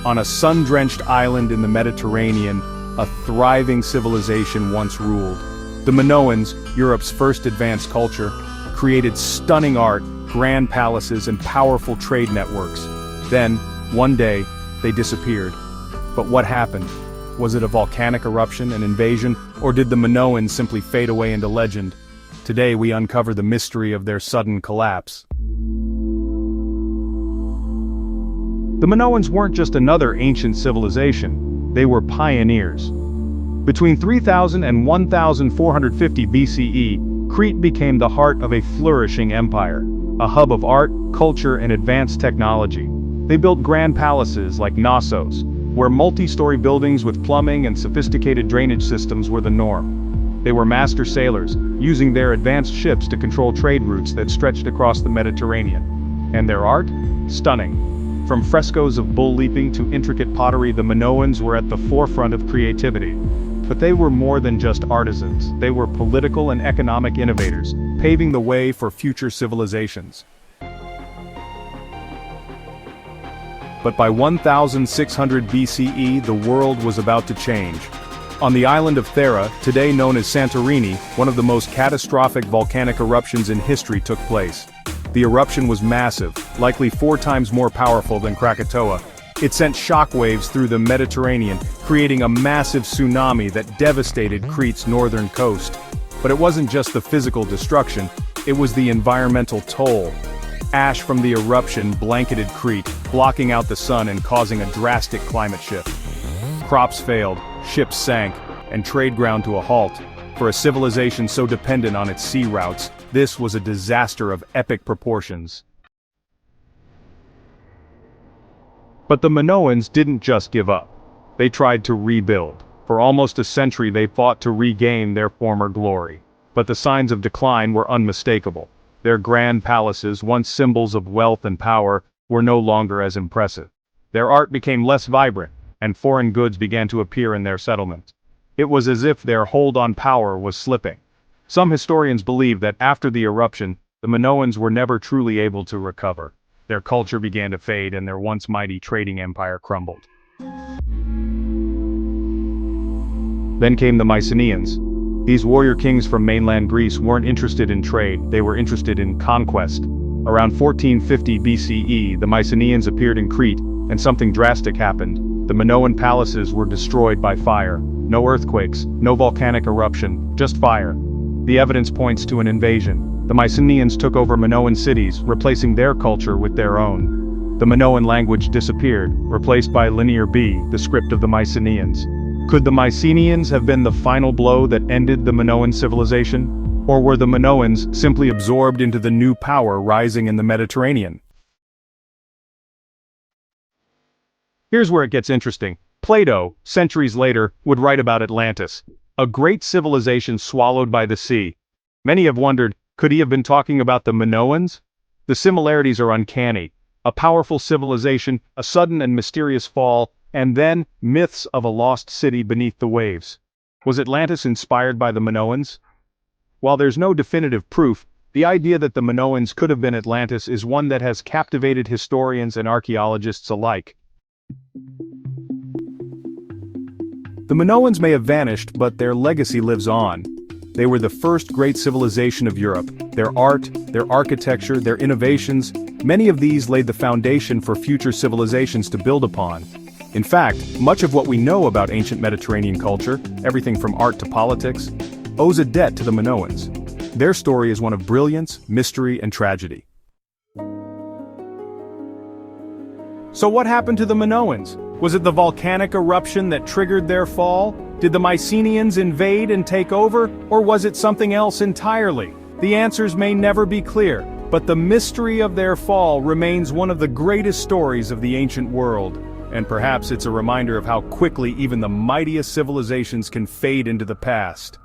On a sun-drenched island in the Mediterranean, a thriving civilization once ruled. The Minoans, Europe's first advanced culture, created stunning art, grand palaces, and powerful trade networks. Then, one day, they disappeared. But what happened? Was it a volcanic eruption, an invasion, or did the Minoans simply fade away into legend? Today we uncover the mystery of their sudden collapse. The Minoans weren't just another ancient civilization, they were pioneers. Between 3000 and 1450 BCE, Crete became the heart of a flourishing empire, a hub of art, culture, and advanced technology. They built grand palaces like Knossos, where multi-story buildings with plumbing and sophisticated drainage systems were the norm. They were master sailors, using their advanced ships to control trade routes that stretched across the Mediterranean. And their art? Stunning. From frescoes of bull leaping to intricate pottery, the Minoans were at the forefront of creativity. But they were more than just artisans. They were political and economic innovators, paving the way for future civilizations. But by 1600 BCE, the world was about to change. On the island of Thera, today known as Santorini, one of the most catastrophic volcanic eruptions in history took place. The eruption was massive, likely 4 times more powerful than Krakatoa. It sent shockwaves through the Mediterranean, creating a massive tsunami that devastated Crete's northern coast. But it wasn't just the physical destruction, it was the environmental toll. Ash from the eruption blanketed Crete, blocking out the sun and causing a drastic climate shift. Crops failed, ships sank, and trade ground to a halt. For a civilization so dependent on its sea routes, this was a disaster of epic proportions. But the Minoans didn't just give up. They tried to rebuild. For almost a century they fought to regain their former glory. But the signs of decline were unmistakable. Their grand palaces, once symbols of wealth and power, were no longer as impressive. Their art became less vibrant, and foreign goods began to appear in their settlements. It was as if their hold on power was slipping. Some historians believe that after the eruption, the Minoans were never truly able to recover. Their culture began to fade and their once mighty trading empire crumbled. Then came the Mycenaeans. These warrior kings from mainland Greece weren't interested in trade, they were interested in conquest. Around 1450 BCE, the Mycenaeans appeared in Crete, and something drastic happened. The Minoan palaces were destroyed by fire. No earthquakes, no volcanic eruption, just fire. The evidence points to an invasion. The Mycenaeans took over Minoan cities, replacing their culture with their own. The Minoan language disappeared, replaced by Linear B, the script of the Mycenaeans. Could the Mycenaeans have been the final blow that ended the Minoan civilization? Or were the Minoans simply absorbed into the new power rising in the Mediterranean? Here's where it gets interesting. Plato, centuries later, would write about Atlantis, a great civilization swallowed by the sea. Many have wondered, could he have been talking about the Minoans? The similarities are uncanny. A powerful civilization, a sudden and mysterious fall, and then myths of a lost city beneath the waves. Was Atlantis inspired by the Minoans? While there's no definitive proof, the idea that the Minoans could have been Atlantis is one that has captivated historians and archaeologists alike. The Minoans may have vanished, but their legacy lives on. They were the first great civilization of Europe. Their art, their architecture, their innovations, many of these laid the foundation for future civilizations to build upon. In fact, much of what we know about ancient Mediterranean culture, everything from art to politics, owes a debt to the Minoans. Their story is one of brilliance, mystery, and tragedy. So what happened to the Minoans? Was it the volcanic eruption that triggered their fall? Did the Mycenaeans invade and take over, or was it something else entirely? The answers may never be clear, but the mystery of their fall remains one of the greatest stories of the ancient world. And perhaps it's a reminder of how quickly even the mightiest civilizations can fade into the past.